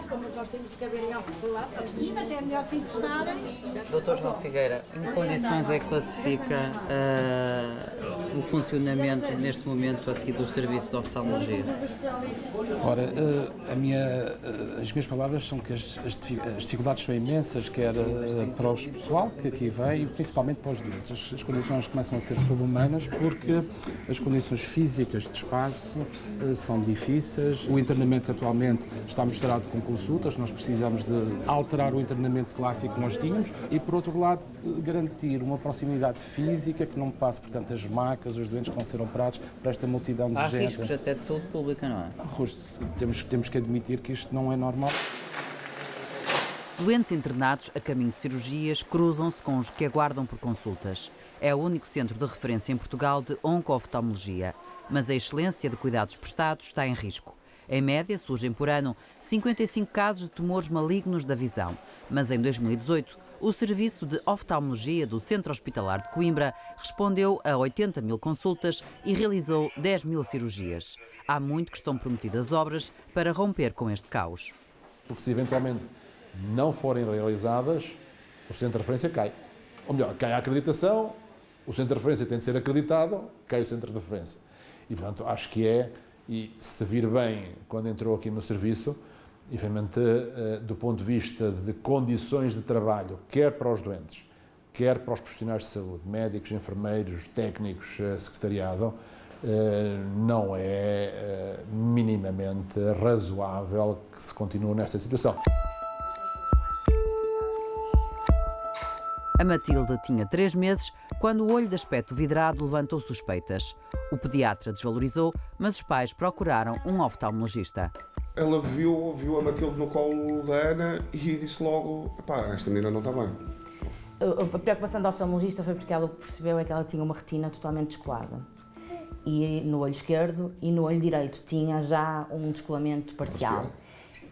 como nós temos de caber em algum lado, sim, mas é melhor que estarem. Doutor João Figueira, em condições é que classifica o funcionamento neste momento aqui dos serviços de oftalmologia? Ora, as minhas palavras são que as dificuldades são imensas, quer para o pessoal que aqui vem e principalmente para os doentes. As condições começam a ser sobre-humanas porque as condições físicas de espaço são difíceis. O internamento atualmente está misturado com consultas, nós precisamos de alterar o internamento clássico que nós tínhamos e, por outro lado, garantir uma proximidade física que não passe, portanto, as macas, os doentes que vão ser operados para esta multidão de gente. Há riscos até de saúde pública, não é? Temos que admitir que isto não é normal. Doentes internados a caminho de cirurgias cruzam-se com os que aguardam por consultas. É o único centro de referência em Portugal de onco-oftalmologia, mas a excelência de cuidados prestados está em risco. Em média, surgem por ano 55 casos de tumores malignos da visão, mas em 2018 o Serviço de Oftalmologia do Centro Hospitalar de Coimbra respondeu a 80 mil consultas e realizou 10 mil cirurgias. Há muito que estão prometidas obras para romper com este caos. Porque se eventualmente não forem realizadas, o centro de referência cai. Ou melhor, cai a acreditação, o centro de referência tem de ser acreditado, cai o centro de referência. E, portanto, acho que e se vir bem quando entrou aqui no serviço, efetivamente, do ponto de vista de condições de trabalho, quer para os doentes, quer para os profissionais de saúde, médicos, enfermeiros, técnicos, secretariado, não é minimamente razoável que se continue nesta situação. A Matilde tinha 3 meses quando o olho de aspecto vidrado levantou suspeitas. O pediatra desvalorizou, mas os pais procuraram um oftalmologista. Ela viu a Matilde no colo da Ana e disse logo: pá, esta menina não está bem. A preocupação da oftalmologista foi porque ela percebeu que ela tinha uma retina totalmente descolada. E no olho esquerdo e no olho direito tinha já um descolamento parcial.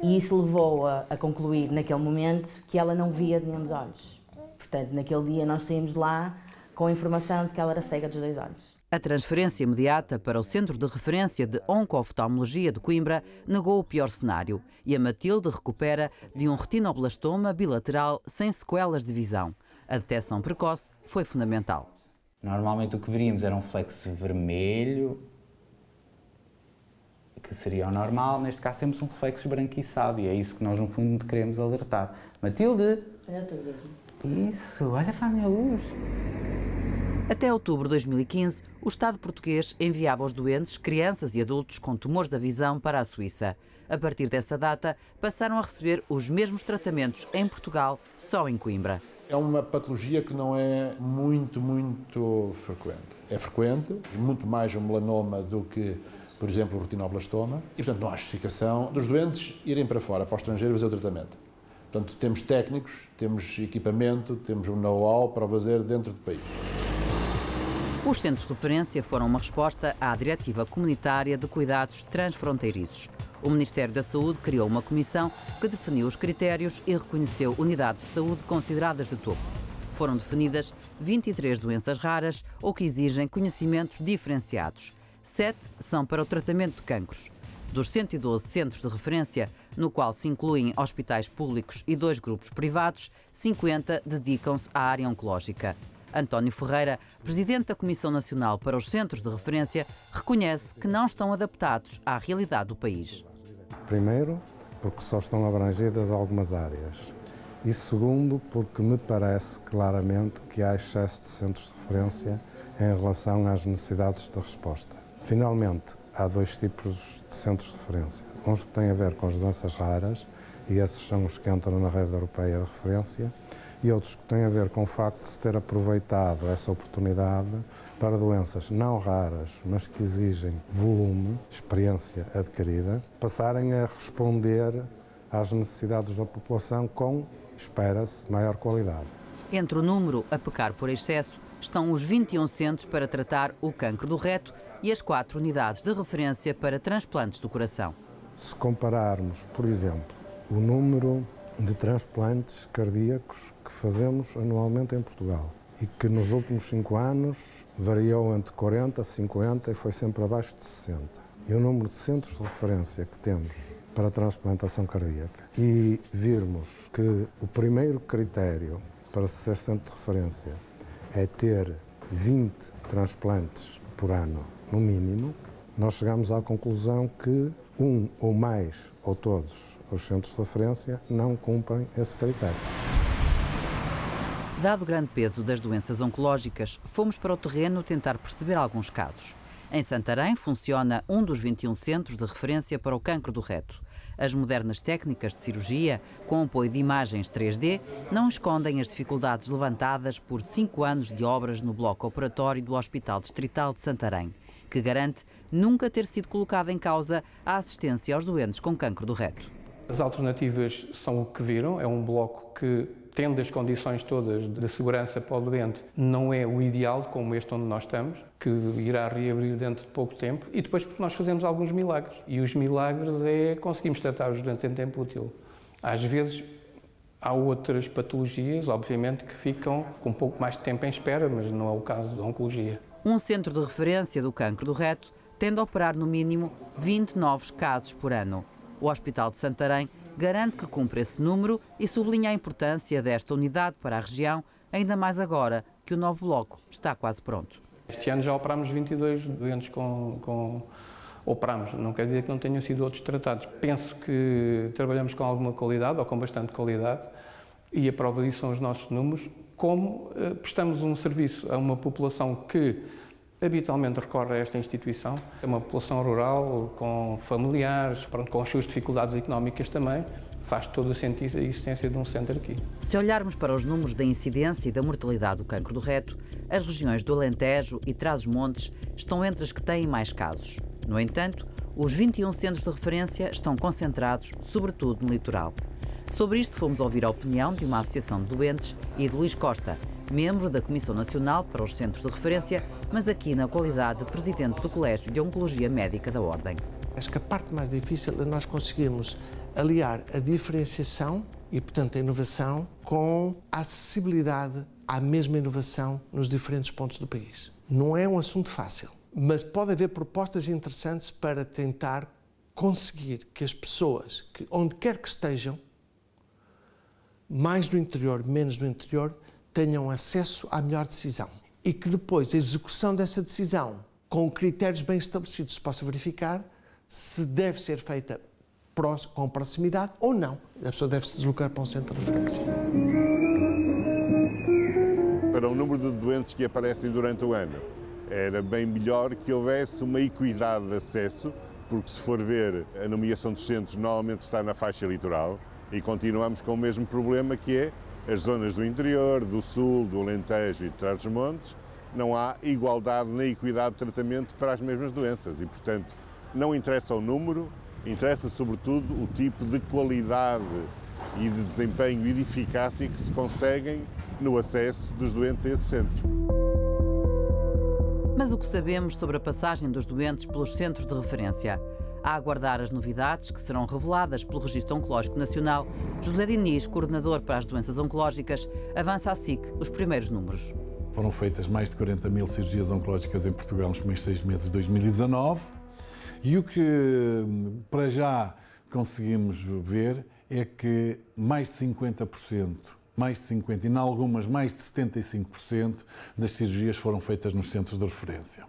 E isso levou-a a concluir naquele momento que ela não via de nenhum dos olhos. Portanto, naquele dia nós saímos de lá com a informação de que ela era cega dos 2 olhos. A transferência imediata para o Centro de Referência de Onco-Oftalmologia de Coimbra negou o pior cenário e a Matilde recupera de um retinoblastoma bilateral sem sequelas de visão. A detecção precoce foi fundamental. Normalmente o que veríamos era um flexo vermelho, que seria o normal. Neste caso temos um reflexo esbranquiçado e é isso que nós no fundo queremos alertar. Matilde! Olha tudo. Isso, olha para a minha luz. Até outubro de 2015, o Estado português enviava os doentes, crianças e adultos com tumores da visão para a Suíça. A partir dessa data, passaram a receber os mesmos tratamentos em Portugal, só em Coimbra. É uma patologia que não é muito frequente. É frequente, muito mais um melanoma do que, por exemplo, o retinoblastoma. E, portanto, não há justificação dos doentes irem para fora, para o estrangeiro, fazer o tratamento. Portanto, temos técnicos, temos equipamento, temos um know-how para fazer dentro do país. Os centros de referência foram uma resposta à Diretiva Comunitária de Cuidados Transfronteiriços. O Ministério da Saúde criou uma comissão que definiu os critérios e reconheceu unidades de saúde consideradas de topo. Foram definidas 23 doenças raras ou que exigem conhecimentos diferenciados. 7 são para o tratamento de cancros. Dos 112 centros de referência, no qual se incluem hospitais públicos e 2 grupos privados, 50 dedicam-se à área oncológica. António Ferreira, presidente da Comissão Nacional para os Centros de Referência, reconhece que não estão adaptados à realidade do país. Primeiro, porque só estão abrangidas algumas áreas. E segundo, porque me parece claramente que há excesso de centros de referência em relação às necessidades de resposta. Finalmente, há 2 tipos de centros de referência. Uns que têm a ver com as doenças raras, e esses são os que entram na rede europeia de referência, e outros que têm a ver com o facto de se ter aproveitado essa oportunidade para doenças não raras, mas que exigem volume, experiência adquirida, passarem a responder às necessidades da população com, espera-se, maior qualidade. Entre o número a pecar por excesso estão os 21 centros para tratar o cancro do reto e as 4 unidades de referência para transplantes do coração. Se compararmos, por exemplo, o número de transplantes cardíacos que fazemos anualmente em Portugal e que nos últimos 5 anos variou entre 40 e 50 e foi sempre abaixo de 60. e o número de centros de referência que temos para a transplantação cardíaca e virmos que o primeiro critério para ser centro de referência é ter 20 transplantes por ano, no mínimo, nós chegamos à conclusão que um ou mais, ou todos, os centros de referência não cumprem esse critério. Dado o grande peso das doenças oncológicas, fomos para o terreno tentar perceber alguns casos. Em Santarém funciona um dos 21 centros de referência para o cancro do reto. As modernas técnicas de cirurgia, com apoio de imagens 3D, não escondem as dificuldades levantadas por 5 anos de obras no bloco operatório do Hospital Distrital de Santarém, que garante nunca ter sido colocada em causa a assistência aos doentes com cancro do reto. As alternativas são o que viram, é um bloco que, tendo as condições todas de segurança para o doente, não é o ideal como este onde nós estamos, que irá reabrir dentro de pouco tempo, e depois porque nós fazemos alguns milagres. E os milagres é conseguimos tratar os doentes em tempo útil. Às vezes há outras patologias, obviamente, que ficam com um pouco mais de tempo em espera, mas não é o caso da oncologia. Um centro de referência do cancro do reto tende a operar no mínimo 20 novos casos por ano. O Hospital de Santarém garante que cumpre esse número e sublinha a importância desta unidade para a região, ainda mais agora que o novo bloco está quase pronto. Este ano já operámos 22 doentes operámos, não quer dizer que não tenham sido outros tratados. Penso que trabalhamos com alguma qualidade, ou com bastante qualidade, e a prova disso são os nossos números, como prestamos um serviço a uma população que habitualmente recorre a esta instituição. É uma população rural, com familiares, com as suas dificuldades económicas também. Faz todo o sentido a existência de um centro aqui. Se olharmos para os números da incidência e da mortalidade do cancro do reto, as regiões do Alentejo e Trás-os-Montes estão entre as que têm mais casos. No entanto, os 21 centros de referência estão concentrados, sobretudo no litoral. Sobre isto fomos ouvir a opinião de uma associação de doentes e de Luís Costa, membro da Comissão Nacional para os Centros de Referência, mas aqui na qualidade de presidente do Colégio de Oncologia Médica da Ordem. Acho que a parte mais difícil é nós conseguirmos aliar a diferenciação e, portanto, a inovação com a acessibilidade à mesma inovação nos diferentes pontos do país. Não é um assunto fácil, mas pode haver propostas interessantes para tentar conseguir que as pessoas, que onde quer que estejam, mais no interior, menos no interior, tenham acesso à melhor decisão. E que depois a execução dessa decisão, com critérios bem estabelecidos, se possa verificar se deve ser feita com proximidade ou não. A pessoa deve se deslocar para um centro de referência. Para o número de doentes que aparecem durante o ano, era bem melhor que houvesse uma equidade de acesso, porque se for ver, a nomeação dos centros normalmente está na faixa litoral e continuamos com o mesmo problema, que é as zonas do interior, do sul, do Alentejo e de Trás-os-Montes, não há igualdade nem equidade de tratamento para as mesmas doenças e, portanto, não interessa o número, interessa sobretudo o tipo de qualidade e de desempenho e de eficácia que se conseguem no acesso dos doentes a esses centros. Mas o que sabemos sobre a passagem dos doentes pelos centros de referência? A aguardar as novidades que serão reveladas pelo Registro Oncológico Nacional, José Diniz, coordenador para as doenças oncológicas, avança à SIC os primeiros números. Foram feitas mais de 40 mil cirurgias oncológicas em Portugal nos primeiros 6 meses de 2019 e o que para já conseguimos ver é que mais de 50%, e em algumas mais de 75% das cirurgias foram feitas nos centros de referência.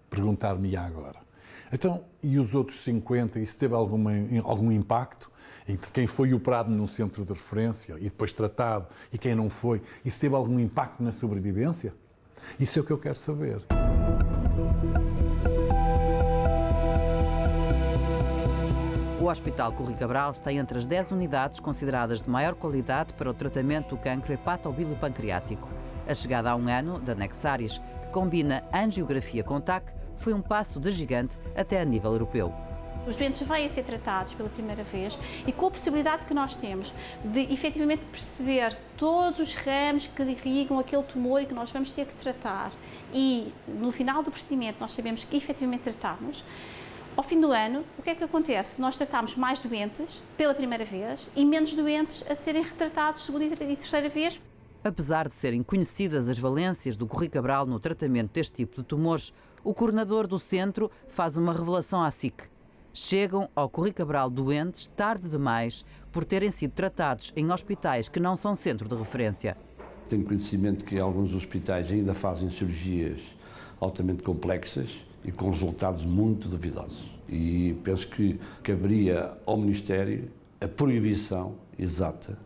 Perguntar-me agora. Então, e os outros 50%, isso teve algum impacto entre quem foi operado num centro de referência e depois tratado e quem não foi? Isso teve algum impacto na sobrevivência? Isso é o que eu quero saber. O Hospital Corri Cabral está entre as 10 unidades consideradas de maior qualidade para o tratamento do cancro hepatobilopancreático. A chegada há um ano da Nexaris, que combina angiografia com TAC, foi um passo de gigante até a nível europeu. Os doentes vêm a ser tratados pela primeira vez e com a possibilidade que nós temos de efetivamente perceber todos os ramos que irrigam aquele tumor e que nós vamos ter que tratar e no final do procedimento nós sabemos que efetivamente tratamos. Ao fim do ano, o que é que acontece? Nós tratamos mais doentes pela primeira vez e menos doentes a serem retratados segunda e terceira vez. Apesar de serem conhecidas as valências do Corri Cabral no tratamento deste tipo de tumores, o coordenador do centro faz uma revelação à SIC. Chegam ao Corri Cabral doentes tarde demais por terem sido tratados em hospitais que não são centro de referência. Tenho conhecimento que alguns hospitais ainda fazem cirurgias altamente complexas e com resultados muito duvidosos. E penso que caberia ao Ministério a proibição exata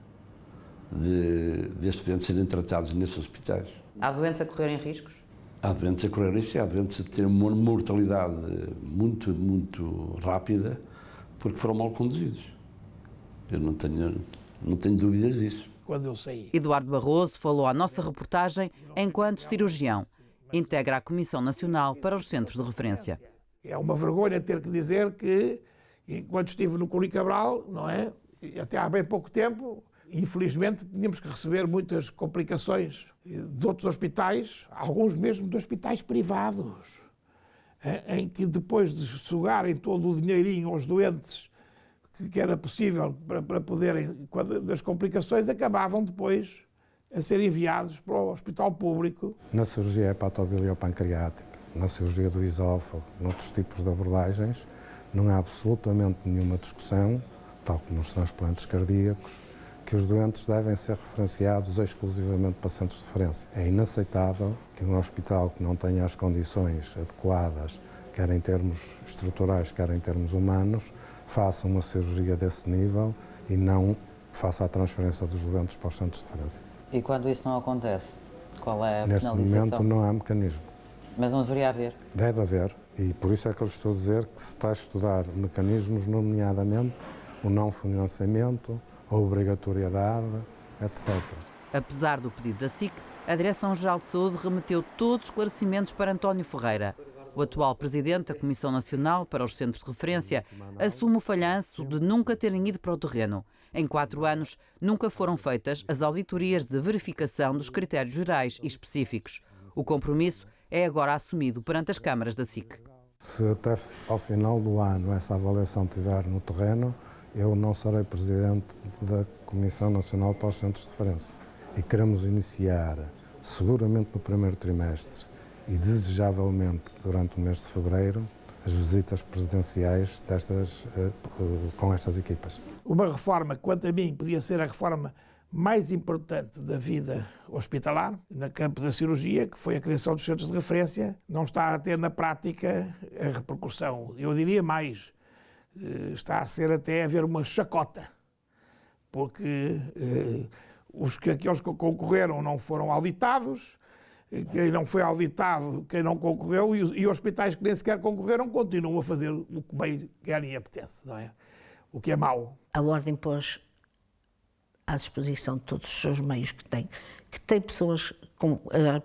destes doentes serem tratados nesses hospitais. Há doentes a correrem riscos? Há doentes a correr risco, há doentes a ter uma mortalidade muito rápida porque foram mal conduzidos. Eu não tenho dúvidas disso. Quando eu saí. Eduardo Barroso falou à nossa reportagem enquanto cirurgião. Integra a Comissão Nacional para os Centros de Referência. É uma vergonha ter que dizer que, enquanto estive no Corri Cabral, não é? Até há bem pouco tempo, infelizmente, tínhamos que receber muitas complicações de outros hospitais, alguns mesmo de hospitais privados, em que depois de sugarem todo o dinheirinho aos doentes que era possível para poderem, das complicações, acabavam depois a ser enviados para o hospital público. Na cirurgia hepatobiliopancreática, na cirurgia do esófago, noutros tipos de abordagens, não há absolutamente nenhuma discussão, tal como nos transplantes cardíacos, que os doentes devem ser referenciados exclusivamente para centros de referência. É inaceitável que um hospital que não tenha as condições adequadas, quer em termos estruturais, quer em termos humanos, faça uma cirurgia desse nível e não faça a transferência dos doentes para os centros de referência. E quando isso não acontece, qual é a penalização? Neste momento não há mecanismo. Mas não deveria haver? Deve haver, e por isso é que eu estou a dizer que se está a estudar mecanismos, nomeadamente o não financiamento, a obrigatoriedade, etc. Apesar do pedido da SIC, a Direção-Geral de Saúde remeteu todos os esclarecimentos para António Ferreira. O atual presidente da Comissão Nacional para os Centros de Referência assume o falhanço de nunca terem ido para o terreno. Em 4 anos, nunca foram feitas as auditorias de verificação dos critérios gerais e específicos. O compromisso é agora assumido perante as câmaras da SIC. Se até ao final do ano essa avaliação estiver no terreno, eu não serei presidente da Comissão Nacional para os Centros de Referência. E queremos iniciar, seguramente no primeiro trimestre e desejavelmente durante o mês de fevereiro, as visitas presidenciais com estas equipas. Uma reforma, quanto a mim, podia ser a reforma mais importante da vida hospitalar, no campo da cirurgia, que foi a criação dos centros de referência, não está a ter na prática a repercussão. Eu diria mais, está a ser até a haver uma chacota, porque aqueles que concorreram não foram auditados, quem não foi auditado, quem não concorreu, e hospitais que nem sequer concorreram continuam a fazer o que bem quer e apetece, não é? O que é mau. A Ordem pôs à disposição de todos os seus meios que tem pessoas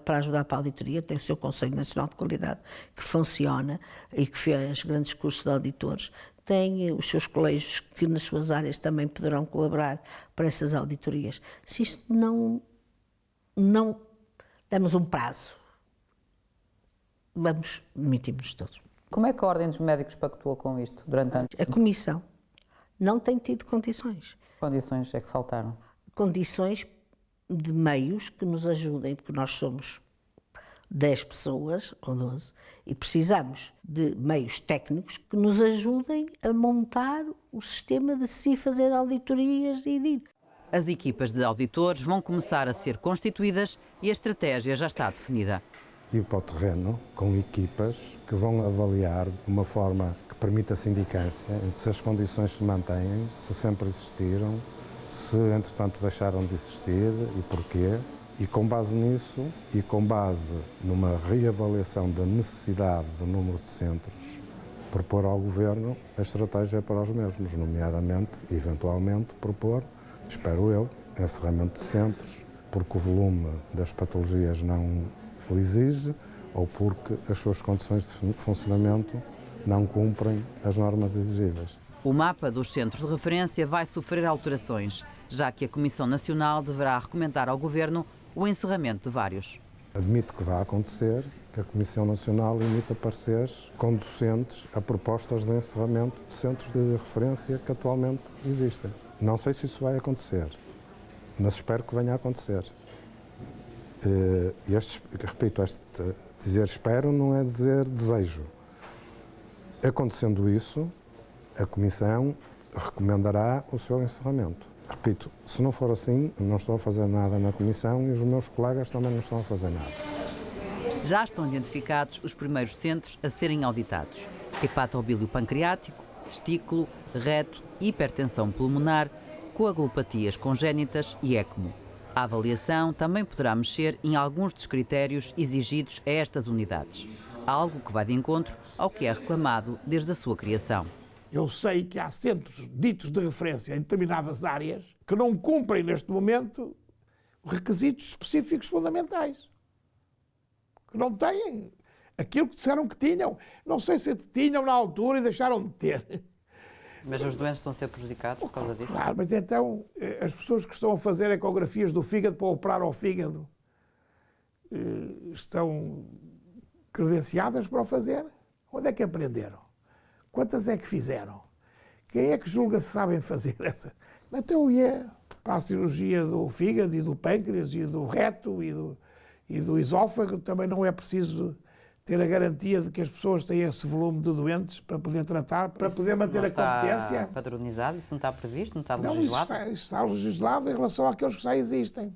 para ajudar para a auditoria, tem o seu Conselho Nacional de Qualidade que funciona e que fez grandes cursos de auditores, tem os seus colégios que nas suas áreas também poderão colaborar para essas auditorias. Se isto não damos um prazo, demitimos todos. Como é que a Ordem dos Médicos pactuou com isto durante anos? A Comissão não tem tido condições. Condições é que faltaram? Condições de meios que nos ajudem, porque nós somos 10 pessoas ou 12 e precisamos de meios técnicos que nos ajudem a montar o sistema de se fazer auditorias e de ir. As equipas de auditores vão começar a ser constituídas e a estratégia já está definida. Ir para o terreno com equipas que vão avaliar de uma forma que permita sindicância, se as condições se mantêm, se sempre existiram, se entretanto deixaram de existir e porquê. E com base nisso e com base numa reavaliação da necessidade do número de centros, propor ao Governo a estratégia para os mesmos, nomeadamente, eventualmente, propor, espero eu, encerramento de centros, porque o volume das patologias não o exige ou porque as suas condições de funcionamento não cumprem as normas exigíveis. O mapa dos centros de referência vai sofrer alterações, já que a Comissão Nacional deverá recomendar ao Governo o encerramento de vários. Admito que vai acontecer que a Comissão Nacional emita pareceres conducentes a propostas de encerramento de centros de referência que atualmente existem. Não sei se isso vai acontecer, mas espero que venha a acontecer. Repito, dizer espero não é dizer desejo. Acontecendo isso, a Comissão recomendará o seu encerramento. Repito, se não for assim, não estou a fazer nada na Comissão e os meus colegas também não estão a fazer nada. Já estão identificados os primeiros centros a serem auditados: hepatobílio pancreático, testículo, reto, hipertensão pulmonar, coagulopatias congénitas e ECMO. A avaliação também poderá mexer em alguns dos critérios exigidos a estas unidades, algo que vai de encontro ao que é reclamado desde a sua criação. Eu sei que há centros ditos de referência em determinadas áreas que não cumprem neste momento requisitos específicos fundamentais. Que não têm aquilo que disseram que tinham. Não sei se tinham na altura e deixaram de ter. Mas os doentes estão a ser prejudicados por causa disso? Claro, mas então as pessoas que estão a fazer ecografias do fígado para operar ao fígado estão credenciadas para o fazer? Onde é que aprenderam? Quantas é que fizeram? Quem é que julga se sabem fazer essa? Então para a cirurgia do fígado e do pâncreas e do reto e do esófago também não é preciso ter a garantia de que as pessoas têm esse volume de doentes para poder tratar, para poder manter a competência. Está padronizado? Isso não está previsto? Não está legislado? Não, isso está legislado em relação àqueles que já existem.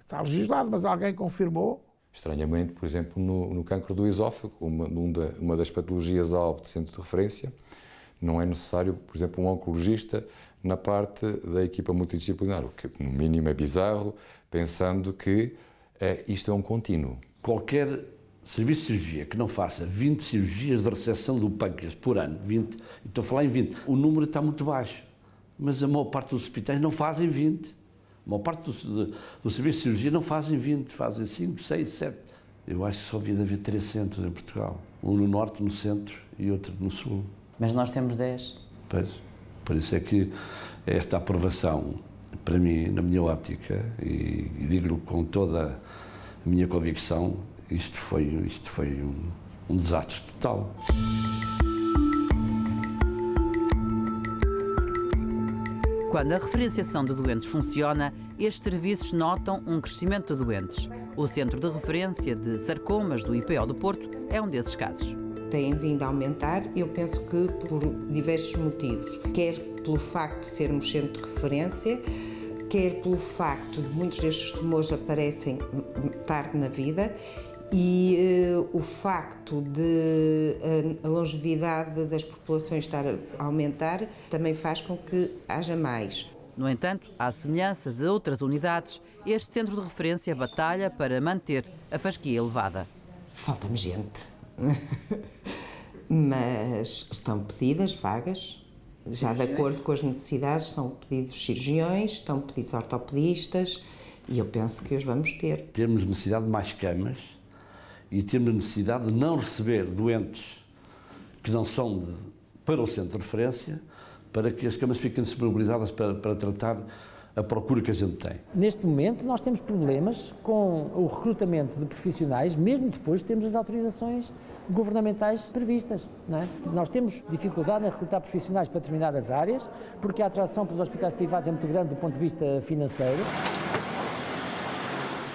Está legislado, mas alguém confirmou. Estranhamente, por exemplo, no cancro do esófago, uma das patologias-alvo de centro de referência, não é necessário, por exemplo, um oncologista na parte da equipa multidisciplinar, o que no mínimo é bizarro, pensando que isto é um contínuo. Qualquer serviço de cirurgia que não faça 20 cirurgias de reseção do pâncreas por ano, 20, estou a falar em 20, o número está muito baixo, mas a maior parte dos hospitais não fazem 20. A maior parte do serviço de cirurgia não fazem 20, fazem 5, 6, 7. Eu acho que só havia de haver 3 centros em Portugal. Um no norte, no centro e outro no sul. Mas nós temos 10. Pois, por isso é que esta aprovação, para mim, na minha ótica, e digo-lhe com toda a minha convicção, isto foi um desastre total. Quando a referenciação de doentes funciona, estes serviços notam um crescimento de doentes. O Centro de Referência de Sarcomas do IPO do Porto é um desses casos. Têm vindo a aumentar, eu penso que por diversos motivos. Quer pelo facto de sermos centro de referência, quer pelo facto de muitos destes tumores aparecem tarde na vida e o facto de a longevidade das populações estar a aumentar também faz com que haja mais. No entanto, à semelhança de outras unidades, este centro de referência batalha para manter a fasquia elevada. Falta-me gente, mas estão pedidas vagas, já de acordo com as necessidades, estão pedidos cirurgiões, estão pedidos ortopedistas e eu penso que os vamos ter. Temos necessidade de mais camas e temos necessidade de não receber doentes que não são para o centro de referência, para que as camas fiquem disponibilizadas para tratar a procura que a gente tem. Neste momento nós temos problemas com o recrutamento de profissionais, mesmo depois de termos as autorizações governamentais previstas. Não é? Nós temos dificuldade em recrutar profissionais para determinadas áreas, porque a atração pelos hospitais privados é muito grande do ponto de vista financeiro.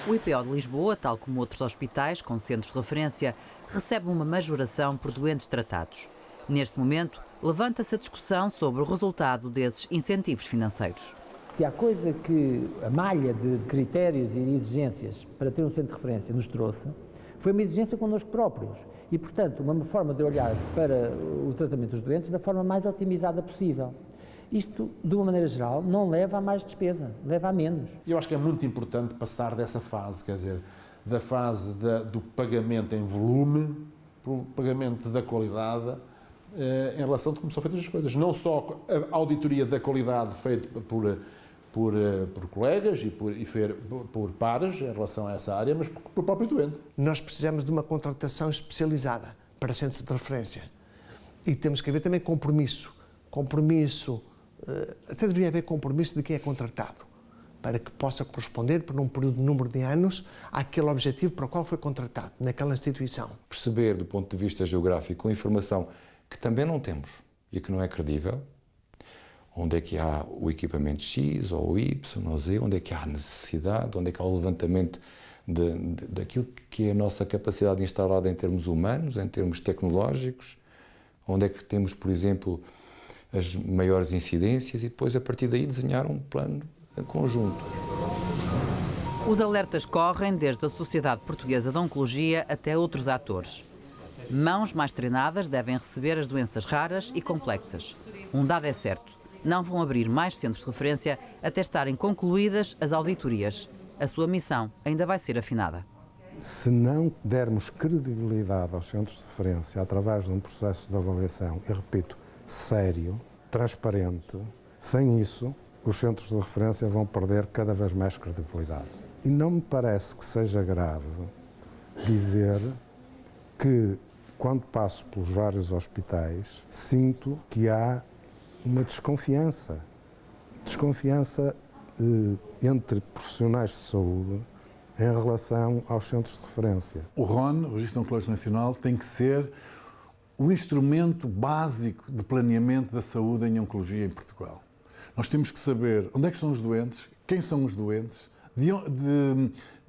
O IPO de Lisboa, tal como outros hospitais com centros de referência, recebe uma majoração por doentes tratados. Neste momento, levanta-se a discussão sobre o resultado desses incentivos financeiros. Se há coisa que a malha de critérios e de exigências para ter um centro de referência nos trouxe, foi uma exigência connosco próprios e, portanto, uma forma de olhar para o tratamento dos doentes da forma mais otimizada possível. Isto, de uma maneira geral, não leva a mais despesa, leva a menos. Eu acho que é muito importante passar dessa fase, quer dizer, da fase do pagamento em volume para o pagamento da qualidade em relação a como são feitas as coisas. Não só a auditoria da qualidade feita por colegas e por pares em relação a essa área, mas por próprio doente. Nós precisamos de uma contratação especializada para centros de referência. E temos que haver também compromisso, até deveria haver compromisso de quem é contratado, para que possa corresponder por um período de número de anos àquele objetivo para o qual foi contratado, naquela instituição. Perceber do ponto de vista geográfico, com informação que também não temos e que não é credível, onde é que há o equipamento X ou o Y ou Z, onde é que há necessidade, onde é que há o levantamento daquilo que é a nossa capacidade instalada em termos humanos, em termos tecnológicos, onde é que temos, por exemplo, as maiores incidências e depois, a partir daí, desenhar um plano conjunto. Os alertas correm desde a Sociedade Portuguesa de Oncologia até outros atores. Mãos mais treinadas devem receber as doenças raras e complexas. Um dado é certo, não vão abrir mais centros de referência até estarem concluídas as auditorias. A sua missão ainda vai ser afinada. Se não dermos credibilidade aos centros de referência através de um processo de avaliação, eu repito, sério, transparente, sem isso, os centros de referência vão perder cada vez mais credibilidade. E não me parece que seja grave dizer que, quando passo pelos vários hospitais, sinto que há uma desconfiança entre profissionais de saúde em relação aos centros de referência. O RON, o Registro Oncológico Nacional, tem que ser o instrumento básico de planeamento da saúde em oncologia em Portugal. Nós temos que saber onde é que estão os doentes, quem são os doentes, de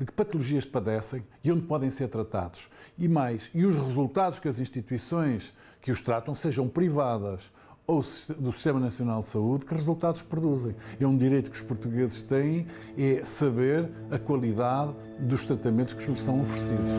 que patologias padecem e onde podem ser tratados. E mais, e os resultados que as instituições que os tratam, sejam privadas ou do Sistema Nacional de Saúde, que resultados produzem. É um direito que os portugueses têm, é saber a qualidade dos tratamentos que lhes são oferecidos.